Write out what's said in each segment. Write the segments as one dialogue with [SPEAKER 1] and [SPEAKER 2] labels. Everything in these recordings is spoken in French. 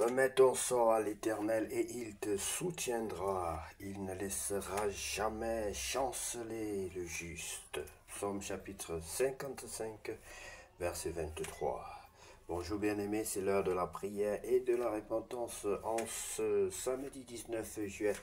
[SPEAKER 1] Remets ton sort à l'Éternel et il te soutiendra. Il ne laissera jamais chanceler le juste. Psaume chapitre 55, verset 23. Bonjour bien-aimés, c'est l'heure de la prière et de la repentance en ce samedi 19 juillet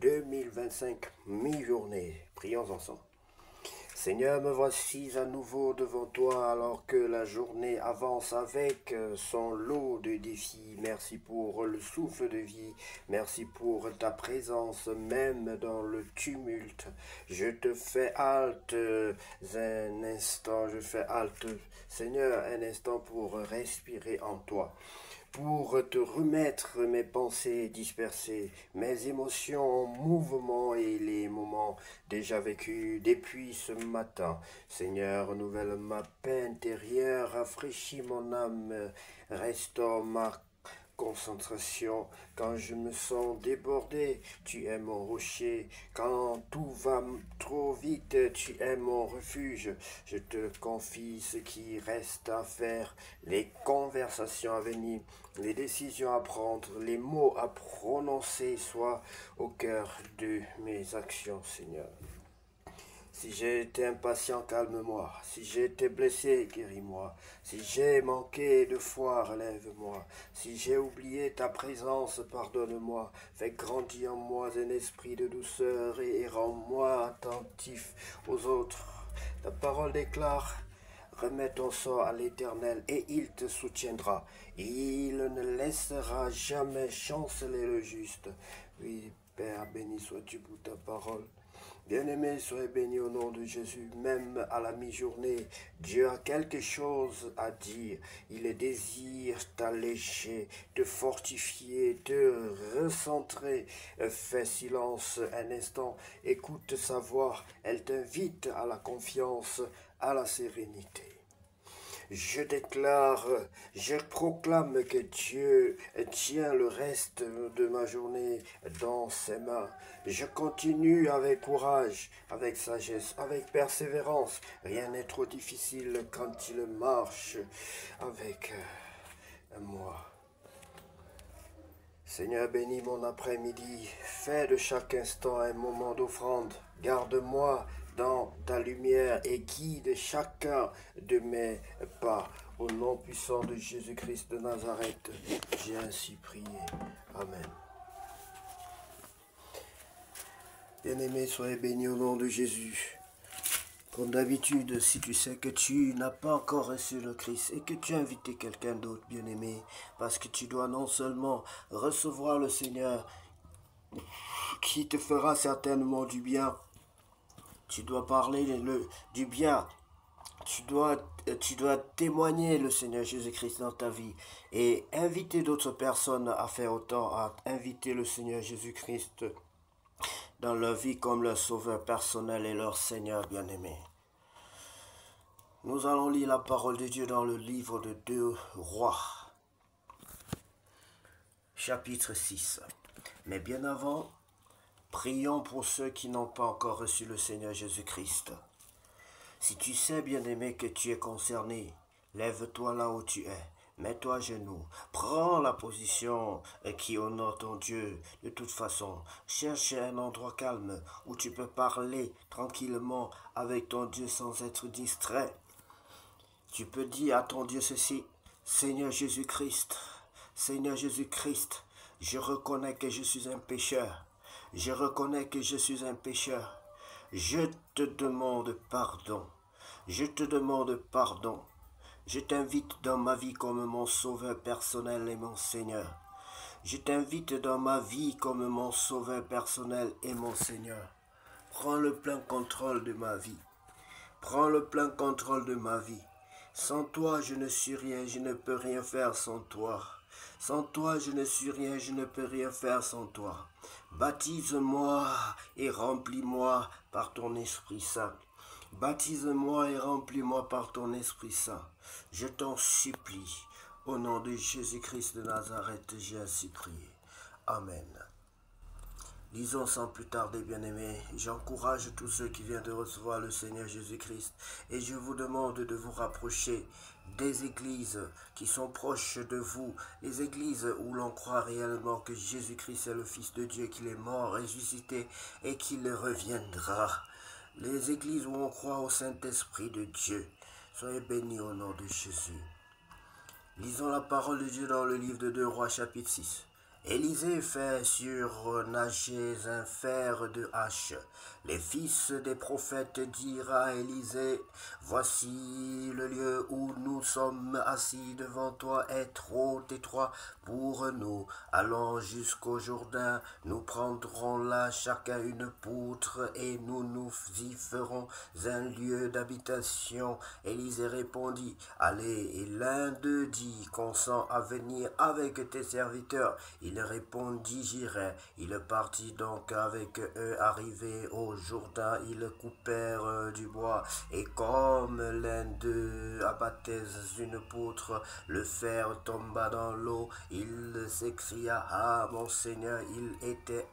[SPEAKER 1] 2025, mi-journée. Prions ensemble. Seigneur, me voici à nouveau devant toi alors que la journée avance avec son lot de défis. Merci pour le souffle de vie. Merci pour ta présence même dans le tumulte. Je te fais halte un instant. Je fais halte, Seigneur, un instant pour respirer en toi, pour te remettre mes pensées dispersées, mes émotions en mouvement et les moments déjà vécus depuis ce matin. Seigneur, renouvelle ma paix intérieure, rafraîchis mon âme, restaure ma concentration. Quand je me sens débordé, tu es mon rocher. Quand tout va trop vite, tu es mon refuge. Je te confie ce qui reste à faire, les conversations à venir, les décisions à prendre, les mots à prononcer, soient au cœur de mes actions, Seigneur. Si j'ai été impatient, calme-moi. Si j'ai été blessé, guéris-moi. Si j'ai manqué de foi, relève-moi. Si j'ai oublié ta présence, pardonne-moi. Fais grandir en moi un esprit de douceur et rends-moi attentif aux autres. Ta parole déclare: remets ton sort à l'Éternel et il te soutiendra. Il ne laissera jamais chanceler le juste. Oui, Père, béni sois-tu pour ta parole. Bien-aimé, soyez béni au nom de Jésus. Même à la mi-journée, Dieu a quelque chose à dire. Il désire t'alléger, te fortifier, te recentrer. Fais silence un instant, écoute sa voix. Elle t'invite à la confiance, à la sérénité. Je déclare, je proclame que Dieu tient le reste de ma journée dans ses mains. Je continue avec courage, avec sagesse, avec persévérance. Rien n'est trop difficile quand il marche avec moi. Seigneur, bénis mon après-midi. Fais de chaque instant un moment d'offrande. Garde-moi dans ta lumière et guide chacun de mes pas. Au nom puissant de Jésus-Christ de Nazareth, j'ai ainsi prié. Amen. Bien-aimés, soyez bénis au nom de Jésus. Comme d'habitude, si tu sais que tu n'as pas encore reçu le Christ et que tu as invité quelqu'un d'autre, bien-aimé, parce que tu dois non seulement recevoir le Seigneur qui te fera certainement du bien, tu dois parler du bien, tu dois témoigner le Seigneur Jésus-Christ dans ta vie et inviter d'autres personnes à faire autant, à inviter le Seigneur Jésus-Christ dans leur vie comme leur sauveur personnel et leur Seigneur bien-aimé. Nous allons lire la parole de Dieu dans le livre de 2 Rois, chapitre 6. Mais bien avant, prions pour ceux qui n'ont pas encore reçu le Seigneur Jésus-Christ. Si tu sais, bien-aimé, que tu es concerné, lève-toi là où tu es. Mets-toi à genoux, prends la position qui honore ton Dieu. De toute façon, cherche un endroit calme où tu peux parler tranquillement avec ton Dieu sans être distrait. Tu peux dire à ton Dieu ceci: Seigneur Jésus-Christ, je reconnais que je suis un pécheur. Je reconnais que je suis un pécheur. Je te demande pardon. Je te demande pardon. Je t'invite dans ma vie comme mon sauveur personnel et mon Seigneur. Je t'invite dans ma vie comme mon sauveur personnel et mon Seigneur. Prends le plein contrôle de ma vie. Prends le plein contrôle de ma vie. Sans toi, je ne suis rien, je ne peux rien faire sans toi. Sans toi, je ne suis rien, je ne peux rien faire sans toi. Baptise-moi et remplis-moi par ton Esprit Saint. Baptise-moi et remplis-moi par ton Esprit Saint. Je t'en supplie. Au nom de Jésus-Christ de Nazareth, j'ai ainsi prié. Amen. Lisons sans plus tarder, bien-aimés. J'encourage tous ceux qui viennent de recevoir le Seigneur Jésus-Christ et je vous demande de vous rapprocher des églises qui sont proches de vous, les églises où l'on croit réellement que Jésus-Christ est le Fils de Dieu, qu'il est mort, ressuscité et qu'il reviendra. Les églises où on croit au Saint-Esprit de Dieu. Soyez bénis au nom de Jésus. Lisons la parole de Dieu dans le livre de 2 Rois chapitre 6. Élisée fait surnager un fer de hache. Les fils des prophètes dirent à Élisée, voici le lieu où nous sommes assis devant toi est trop étroit pour nous. Allons jusqu'au Jourdain, nous prendrons là chacun une poutre et nous y ferons un lieu d'habitation. Élisée répondit, allez, et l'un d'eux dit, consent à venir avec tes serviteurs. Il répondit, j'irai. Il partit donc avec eux. Arrivé au Jourdain, ils coupèrent du bois. Et comme l'un d'eux abattait une poutre, le fer tomba dans l'eau. Il s'écria, ah, mon Seigneur, il était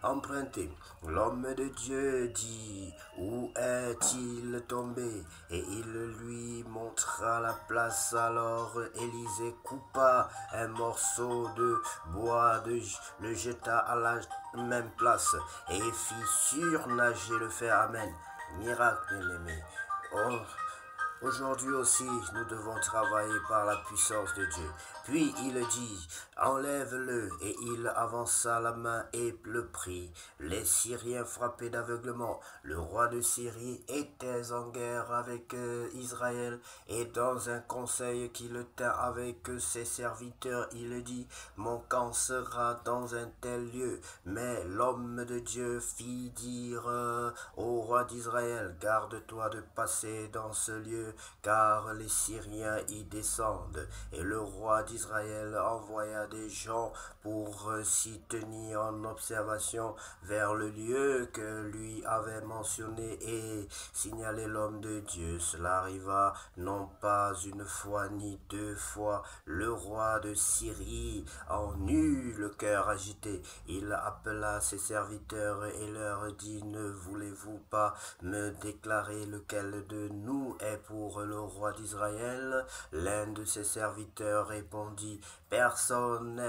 [SPEAKER 1] emprunté. L'homme de Dieu dit, où est-il tombé? Et il lui montra la place. Alors Élisée coupa un morceau de bois, le jeta à la même place et fit surnager le fer. Amen. Miracle, bien-aimé. Oh, aujourd'hui aussi, nous devons travailler par la puissance de Dieu. Puis il dit, enlève-le, et il avança la main et le prit. Les Syriens frappaient d'aveuglement. Le roi de Syrie était en guerre avec Israël, et dans un conseil qu'il tint avec ses serviteurs, il dit, mon camp sera dans un tel lieu. Mais l'homme de Dieu fit dire au roi d'Israël, garde-toi de passer dans ce lieu, car les Syriens y descendent. Et le roi d'Israël envoya des gens pour s'y tenir en observation vers le lieu que lui avait mentionné et signaler l'homme de Dieu. Cela arriva non pas une fois ni deux fois. Le roi de Syrie en eut le cœur agité. Il appela ses serviteurs et leur dit, ne voulez-vous pas me déclarer lequel de nous est pour le roi d'Israël? L'un de ses serviteurs répondit, personne,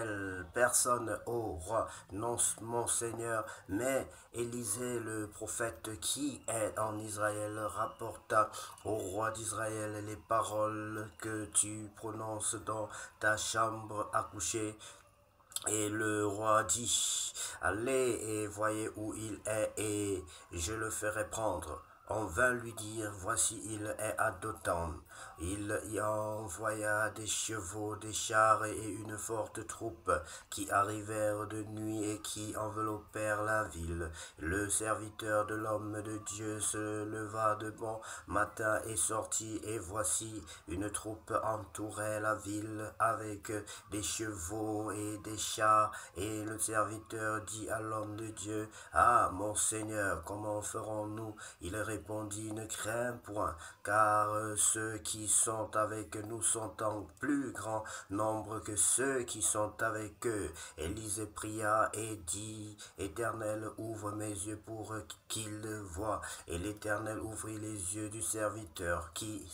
[SPEAKER 1] ô roi, non mon Seigneur, mais Élisée le prophète qui est en Israël rapporta au roi d'Israël les paroles que tu prononces dans ta chambre à coucher. Et le roi dit, allez et voyez où il est, et je le ferai prendre. On vint lui dire, voici il est à Dothan. Il y envoya des chevaux, des chars et une forte troupe qui arrivèrent de nuit et qui enveloppèrent la ville. Le serviteur de l'homme de Dieu se leva de bon matin et sortit, et voici une troupe entourait la ville avec des chevaux et des chars. Et le serviteur dit à l'homme de Dieu, ah, mon Seigneur, comment ferons-nous? Il répondit, ne crains point, car ceux qui sont avec nous sont en plus grand nombre que ceux qui sont avec eux. Élisée pria et dit, Éternel, ouvre mes yeux pour qu'il voie. Et l'Éternel ouvrit les yeux du serviteur qui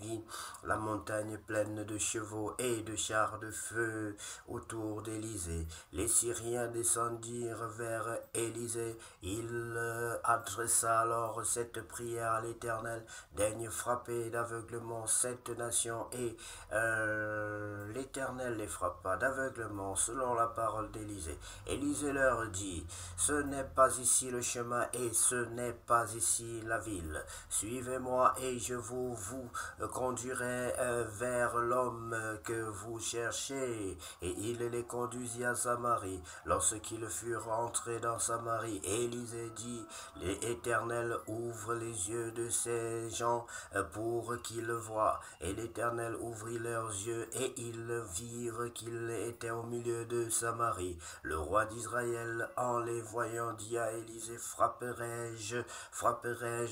[SPEAKER 1] vit la montagne pleine de chevaux et de chars de feu autour d'Élisée. Les Syriens descendirent vers Élisée. Il adressa alors cette prière à l'Éternel, daigne frapper d'aveuglement cette nation, et l'Éternel les frappa d'aveuglement selon la parole d'Élisée. Élisée leur dit, ce n'est pas ici le chemin et ce n'est pas ici la ville. Suivez-moi et je vous conduirai vers l'homme que vous cherchez. Et il les conduisit à Samarie. Lorsqu'ils furent entrés dans Samarie, Élisée dit, l'Éternel ouvre les yeux de ces gens pour qu'ils voient. Et l'Éternel ouvrit leurs yeux et ils virent qu'il était au milieu de Samarie. Le roi d'Israël, en les voyant, dit à Élisée, frapperai-je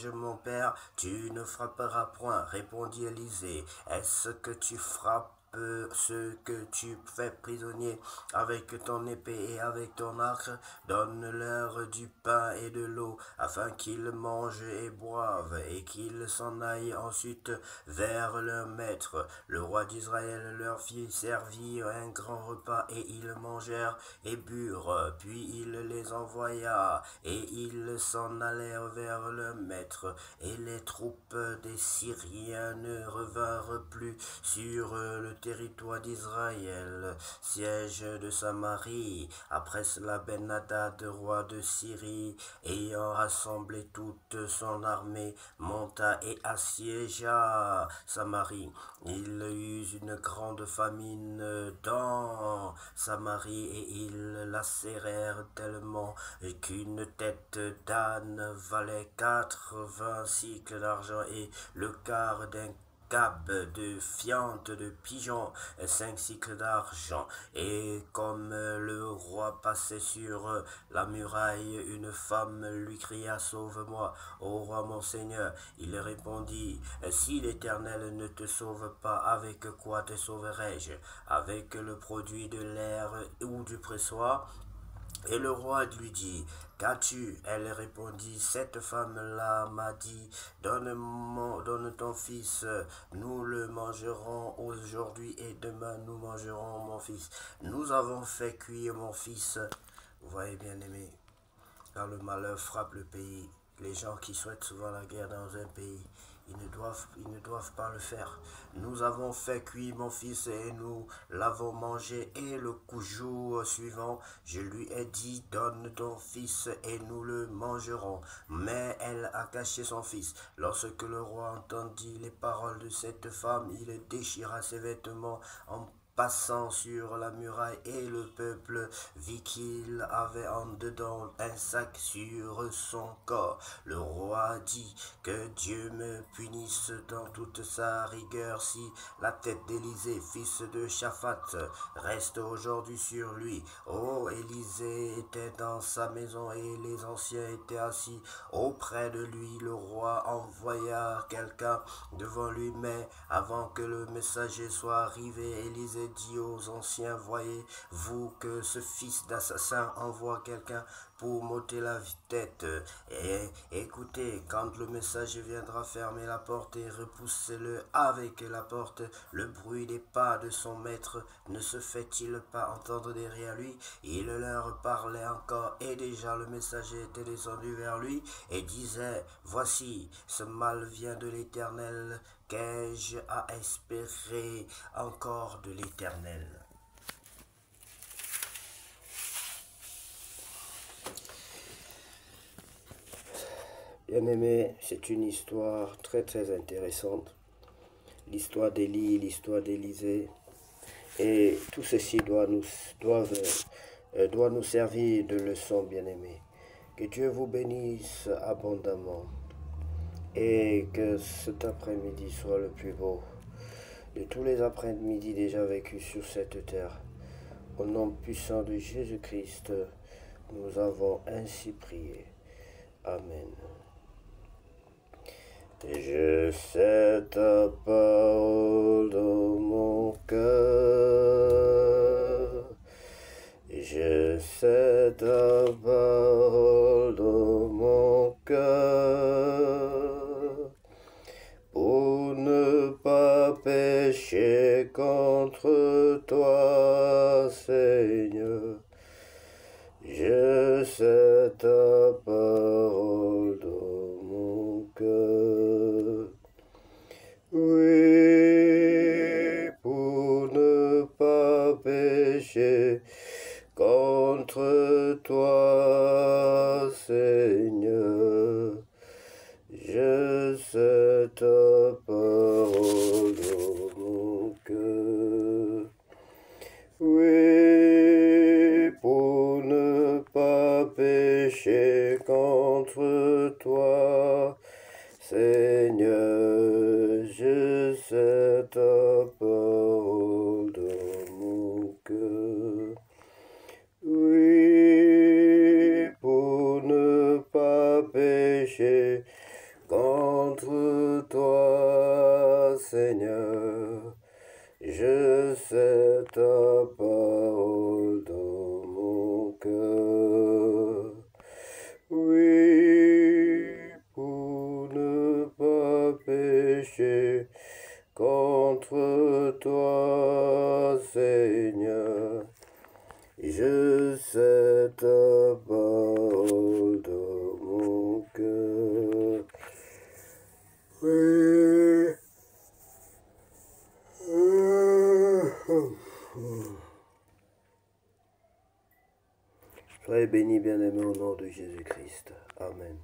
[SPEAKER 1] mon père? Tu ne frapperas point, répondit Élisée. Est-ce que tu frappes ceux que tu fais prisonniers avec ton épée et avec ton arc. Donne-leur du pain et de l'eau, afin qu'ils mangent et boivent, et qu'ils s'en aillent ensuite vers leur maître. Le roi d'Israël leur fit servir un grand repas, et ils mangèrent et burent. Puis il les envoya, et ils s'en allèrent vers leur maître. Et les troupes des Syriens ne revinrent plus sur le territoire d'Israël. Siège de Samarie. Après cela, Ben-Hadad, roi de Syrie, ayant rassemblé toute son armée, monta et assiégea Samarie. Il eut une grande famine dans Samarie, et ils lacérèrent tellement qu'une tête d'âne valait 80 cycles d'argent, et le quart d'un cab de fiente de pigeon, 5 cycles d'argent. Et comme le roi passait sur la muraille, une femme lui cria: Sauve-moi, ô roi mon Seigneur. Il répondit: Si l'Éternel ne te sauve pas, avec quoi te sauverai-je? Avec le produit de l'air ou du pressoir? Et le roi lui dit: Qu'as-tu? Elle répondit: Cette femme-là m'a dit: donne ton fils, nous le mangerons aujourd'hui, et demain nous mangerons mon fils. Nous avons fait cuire mon fils. Vous voyez, bien aimé, quand le malheur frappe le pays, les gens qui souhaitent souvent la guerre dans un pays, ils ne doivent pas le faire. Nous avons fait cuire mon fils, et nous l'avons mangé, et le jour suivant, je lui ai dit: Donne ton fils, et nous le mangerons. Mais elle a caché son fils. Lorsque le roi entendit les paroles de cette femme, il déchira ses vêtements en passant sur la muraille, et le peuple vit qu'il avait en dedans un sac sur son corps. Le roi dit: Que Dieu me punisse dans toute sa rigueur si la tête d'Élisée, fils de Shaphat, reste aujourd'hui sur lui. Oh, Élisée était dans sa maison, et les anciens étaient assis auprès de lui. Le roi envoya quelqu'un devant lui, mais avant que le messager soit arrivé, Élisée dit aux anciens: Voyez-vous que ce fils d'assassin envoie quelqu'un pour m'ôter la tête? Et écoutez, quand le messager viendra, fermer la porte et repoussez-le avec la porte. Le bruit des pas de son maître ne se fait-il pas entendre derrière lui? Il leur parlait encore, et déjà le messager était descendu vers lui et disait: Voici, ce mal vient de l'Éternel. Qu'ai-je à espérer encore de l'Éternel? Bien-aimé, c'est une histoire très très intéressante. L'histoire d'Élie, l'histoire d'Élisée. Et tout ceci doit nous servir de leçon, bien-aimé. Que Dieu vous bénisse abondamment. Et que cet après-midi soit le plus beau de tous les après-midi déjà vécus sur cette terre. Au nom puissant de Jésus-Christ, nous avons ainsi prié. Amen. Je sais ta parole dans mon cœur. Je sais ta parole dans mon cœur. Pour ne pas pécher contre toi, Seigneur. Je sais ta parole dans mon cœur. Oui, pour ne pas pécher contre toi, Seigneur. Je sais ta parole dans mon cœur. Oui, pour ne pas pécher contre toi, Seigneur, je sais ta parole dans mon cœur. Oui, pour ne pas pécher contre toi, Seigneur, je cette parole dans mon cœur. Oui. Soyez bénis, bien-aimés, au nom de Jésus-Christ. Amen.